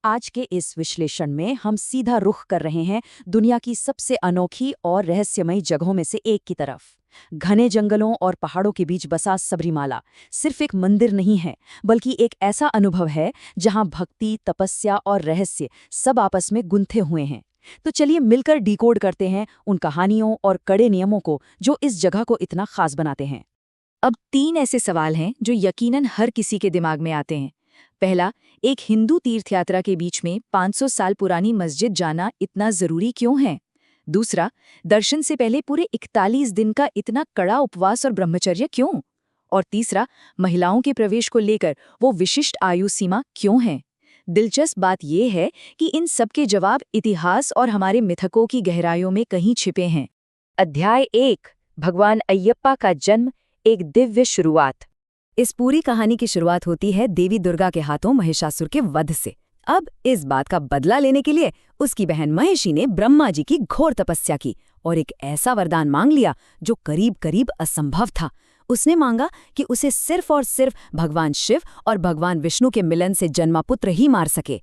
आज के इस विश्लेषण में हम सीधा रुख कर रहे हैं दुनिया की सबसे अनोखी और रहस्यमयी जगहों में से एक की तरफ। घने जंगलों और पहाड़ों के बीच बसा सबरीमाला सिर्फ एक मंदिर नहीं है, बल्कि एक ऐसा अनुभव है जहां भक्ति, तपस्या और रहस्य सब आपस में गुंथे हुए हैं। तो चलिए मिलकर डिकोड करते हैं उन कहानियों और कड़े नियमों को जो इस जगह को इतना खास बनाते हैं। अब 3 ऐसे सवाल हैं जो यकीनन हर किसी के दिमाग में आते हैं। पहला, एक हिंदू तीर्थयात्रा के बीच में 500 साल पुरानी मस्जिद जाना इतना जरूरी क्यों है? दूसरा, दर्शन से पहले पूरे 41 दिन का इतना कड़ा उपवास और ब्रह्मचर्य क्यों? और तीसरा, महिलाओं के प्रवेश को लेकर वो विशिष्ट आयु सीमा क्यों है? दिलचस्प बात यह है कि इन सबके जवाब इतिहास और हमारे मिथकों की गहराइयों में कहीं छिपे हैं। अध्याय 1, भगवान अयप्पा का जन्म, एक दिव्य शुरुआत। इस पूरी कहानी की शुरुआत होती है देवी दुर्गा के हाथों महिषासुर के वध से। अब इस बात का बदला लेने के लिए उसकी बहन महिषी ने ब्रह्मा जी की घोर तपस्या की और एक ऐसा वरदान मांग लिया जो करीब करीब असंभव था। उसने मांगा कि उसे सिर्फ और सिर्फ भगवान शिव और भगवान विष्णु के मिलन से जन्मा पुत्र ही मार सके।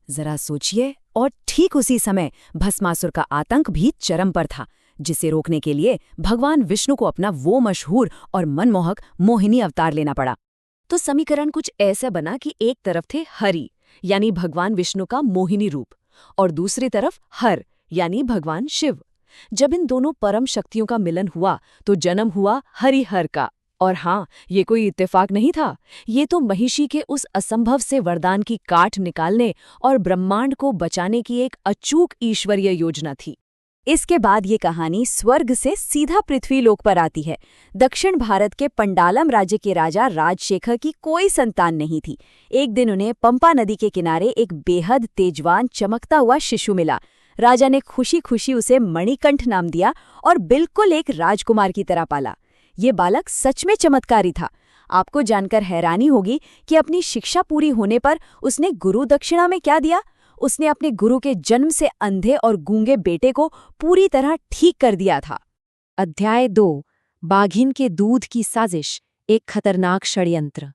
जरा सोचिए, और ठीक उसी समय भस्मासुर का आतंक भी चरम पर था, जिसे रोकने के लिए भगवान विष्णु को अपना वो मशहूर और मनमोहक मोहिनी अवतार लेना पड़ा। तो समीकरण कुछ ऐसा बना कि एक तरफ थे हरि यानी भगवान विष्णु का मोहिनी रूप, और दूसरी तरफ हर यानी भगवान शिव। जब इन दोनों परम शक्तियों का मिलन हुआ तो जन्म हुआ हरिहर का। और हाँ, ये कोई इत्तेफाक नहीं था, ये तो महिषी के उस असंभव से वरदान की काट निकालने और ब्रह्मांड को बचाने की एक अचूक ईश्वरीय योजना थी। इसके बाद ये कहानी स्वर्ग से सीधा पृथ्वीलोक पर आती है। दक्षिण भारत के पंडालम राज्य के राजा राजशेखर की कोई संतान नहीं थी। एक दिन उन्हें पंपा नदी के किनारे एक बेहद तेजवान चमकता हुआ शिशु मिला। राजा ने खुशी खुशी उसे मणिकंठ नाम दिया और बिल्कुल एक राजकुमार की तरह पाला। ये बालक सच में चमत्कारी था। आपको जानकर हैरानी होगी कि अपनी शिक्षा पूरी होने पर उसने गुरु दक्षिणा में क्या दिया। उसने अपने गुरु के जन्म से अंधे और गूंगे बेटे को पूरी तरह ठीक कर दिया था। अध्याय 2, बाघिन के दूध की साजिश, एक खतरनाक षड्यंत्र।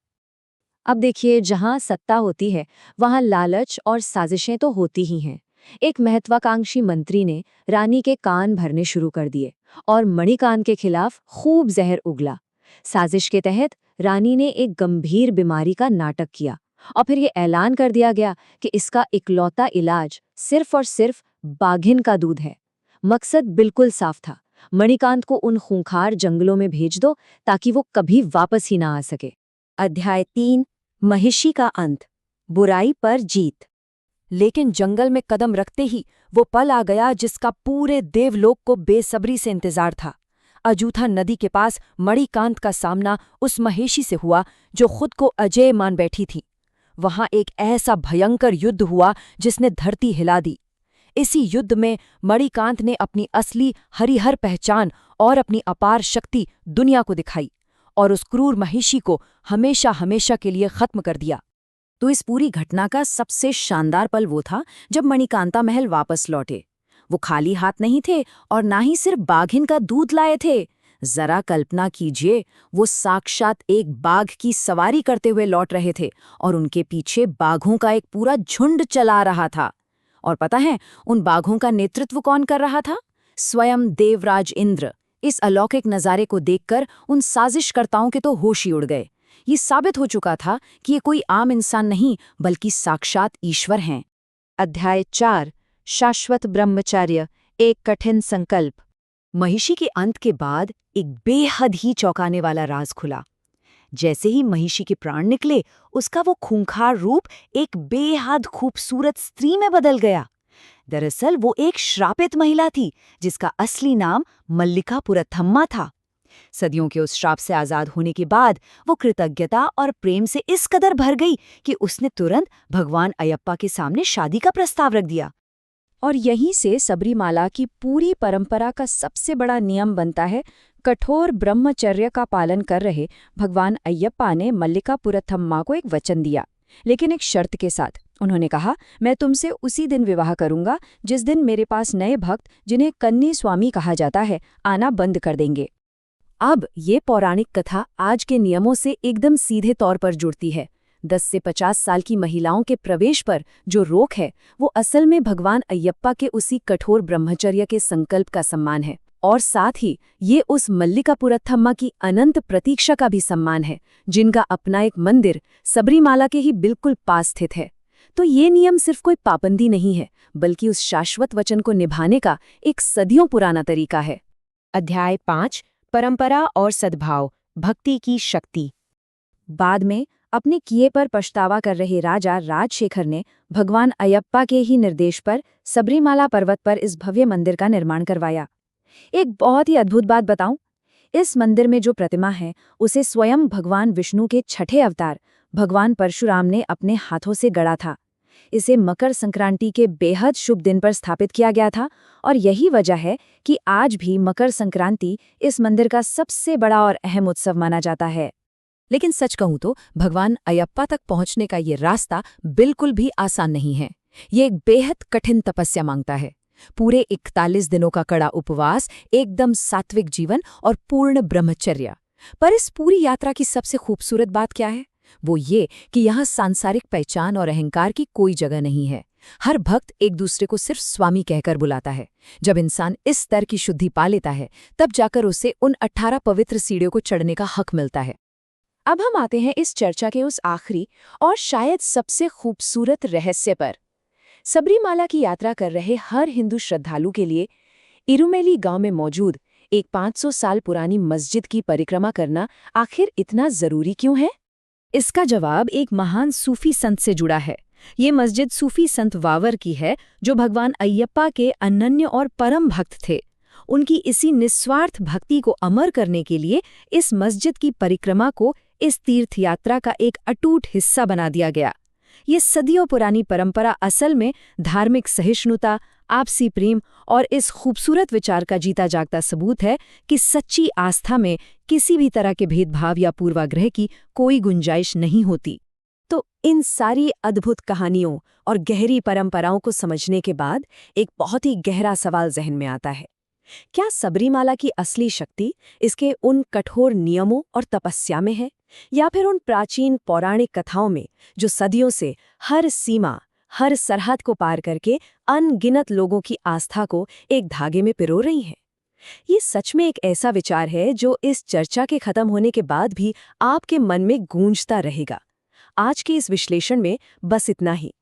अब देखिए, जहां सत्ता होती है वहां लालच और साजिशें तो होती ही हैं। एक महत्वाकांक्षी मंत्री ने रानी के कान भरने शुरू कर दिए और मणिकांत के खिलाफ खूब जहर उगला। साजिश के तहत रानी ने एक गंभीर बीमारी का नाटक किया और फिर ये ऐलान कर दिया गया कि इसका इकलौता इलाज सिर्फ और सिर्फ बाघिन का दूध है। मकसद बिल्कुल साफ था, मणिकांत को उन खूंखार जंगलों में भेज दो ताकि वो कभी वापस ही ना आ सके। अध्याय 3, महिषी का अंत, बुराई पर जीत। लेकिन जंगल में कदम रखते ही वो पल आ गया जिसका पूरे देवलोक को बेसब्री से इंतजार था। अजूथा नदी के पास मणिकांत का सामना उस महिषी से हुआ जो खुद को अजेय मान बैठी थी। वहां एक ऐसा भयंकर युद्ध हुआ जिसने धरती हिला दी। इसी युद्ध में मणिकांत ने अपनी असली हरिहर पहचान और अपनी अपार शक्ति दुनिया को दिखाई और उस क्रूर महिषी को हमेशा हमेशा के लिए खत्म कर दिया। तो इस पूरी घटना का सबसे शानदार पल वो था जब मणिकांता महल वापस लौटे। वो खाली हाथ नहीं थे और ना ही सिर्फ बाघिन का दूध लाए थे। जरा कल्पना कीजिए, वो साक्षात एक बाघ की सवारी करते हुए लौट रहे थे और उनके पीछे बाघों का एक पूरा झुंड चला रहा था। और पता है उन बाघों का नेतृत्व कौन कर रहा था? स्वयं देवराज इंद्र। इस अलौकिक नज़ारे को देखकर उन साजिशकर्ताओं के तो होश ही उड़ गए। ये साबित हो चुका था कि ये कोई आम इंसान नहीं बल्कि साक्षात ईश्वर हैं। अध्याय 4, शाश्वत ब्रह्मचर्य, एक कठिन संकल्प। महिषी के अंत के बाद एक बेहद ही चौंकाने वाला राज खुला। जैसे ही महिषी के प्राण निकले, उसका वो खूंखार रूप एक बेहद खूबसूरत स्त्री में बदल गया। दरअसल वो एक श्रापित महिला थी जिसका असली नाम मल्लिका पुरुथम्मा था। सदियों के उस श्राप से आजाद होने के बाद वो कृतज्ञता और प्रेम से इस कदर भर गई कि उसने तुरंत भगवान अयप्पा के सामने शादी का प्रस्ताव रख दिया। और यहीं से सबरीमाला की पूरी परंपरा का सबसे बड़ा नियम बनता है। कठोर ब्रह्मचर्य का पालन कर रहे भगवान अयप्पा ने मल्लिका पुरुथम्मा को एक वचन दिया, लेकिन एक शर्त के साथ। उन्होंने कहा, मैं तुमसे उसी दिन विवाह करूंगा जिस दिन मेरे पास नए भक्त, जिन्हें कन्नी स्वामी कहा जाता है, आना बंद कर देंगे। अब ये पौराणिक कथा आज के नियमों से एकदम सीधे तौर पर जुड़ती है। 10 से 50 साल की महिलाओं के प्रवेश पर जो रोक है वो असल में भगवान अयप्पा के उसी कठोर ब्रह्मचर्य के संकल्प का सम्मान है, और साथ ही ये उस मल्लिकापुरथम्मा की अनंत प्रतीक्षा का भी सम्मान है, जिनका अपना एक मंदिर सबरीमाला के ही बिल्कुल पास स्थित है। तो ये नियम सिर्फ कोई पाबंदी नहीं है, बल्कि उस शाश्वत वचन को निभाने का एक सदियों पुराना तरीका है। अध्याय 5 परंपरा और सद्भाव, भक्ति की शक्ति। बाद में अपने किए पर पछतावा कर रहे राजा राजशेखर ने भगवान अयप्पा के ही निर्देश पर सबरीमाला पर्वत पर इस भव्य मंदिर का निर्माण करवाया। एक बहुत ही अद्भुत बात बताऊं, इस मंदिर में जो प्रतिमा है उसे स्वयं भगवान विष्णु के छठे अवतार भगवान परशुराम ने अपने हाथों से गढ़ा था। इसे मकर संक्रांति के बेहद शुभ दिन पर स्थापित किया गया था, और यही वजह है कि आज भी मकर संक्रांति इस मंदिर का सबसे बड़ा और अहम उत्सव माना जाता है। लेकिन सच कहूं तो भगवान अयप्पा तक पहुंचने का ये रास्ता बिल्कुल भी आसान नहीं है। ये एक बेहद कठिन तपस्या मांगता है। पूरे 41 दिनों का कड़ा उपवास, एकदम सात्विक जीवन और पूर्ण ब्रह्मचर्य। पर इस पूरी यात्रा की सबसे खूबसूरत बात क्या है? वो ये कि यहाँ सांसारिक पहचान और अहंकार की कोई जगह नहीं है। हर भक्त एक दूसरे को सिर्फ स्वामी कहकर बुलाता है। जब इंसान इस स्तर की शुद्धि पा लेता है, तब जाकर उसे उन 18 पवित्र सीढ़ियों को चढ़ने का हक मिलता है। अब हम आते हैं इस चर्चा के उस आखिरी और शायद सबसे खूबसूरत रहस्य पर। सबरीमाला की यात्रा कर रहे हर हिंदू श्रद्धालु के लिए इरुमेली गांव में मौजूद एक 500 साल पुरानी मस्जिद की परिक्रमा करना आखिर इतना जरूरी क्यों है? इसका जवाब एक महान सूफी संत से जुड़ा है। ये मस्जिद सूफी संत वावर की है, जो भगवान अयप्पा के अनन्य और परम भक्त थे। उनकी इसी निस्वार्थ भक्ति को अमर करने के लिए इस मस्जिद की परिक्रमा को इस तीर्थ यात्रा का एक अटूट हिस्सा बना दिया गया। ये सदियों पुरानी परंपरा असल में धार्मिक सहिष्णुता, आपसी प्रेम और इस खूबसूरत विचार का जीता जागता सबूत है कि सच्ची आस्था में किसी भी तरह के भेदभाव या पूर्वाग्रह की कोई गुंजाइश नहीं होती। तो इन सारी अद्भुत कहानियों और गहरी परंपराओं को समझने के बाद एक बहुत ही गहरा सवाल जहन में आता है। क्या सबरीमाला की असली शक्ति इसके उन कठोर नियमों और तपस्या में है, या फिर उन प्राचीन पौराणिक कथाओं में जो सदियों से हर सीमा, हर सरहद को पार करके अनगिनत लोगों की आस्था को एक धागे में पिरो रही हैं? ये सच में एक ऐसा विचार है जो इस चर्चा के खत्म होने के बाद भी आपके मन में गूंजता रहेगा। आज के इस विश्लेषण में बस इतना ही।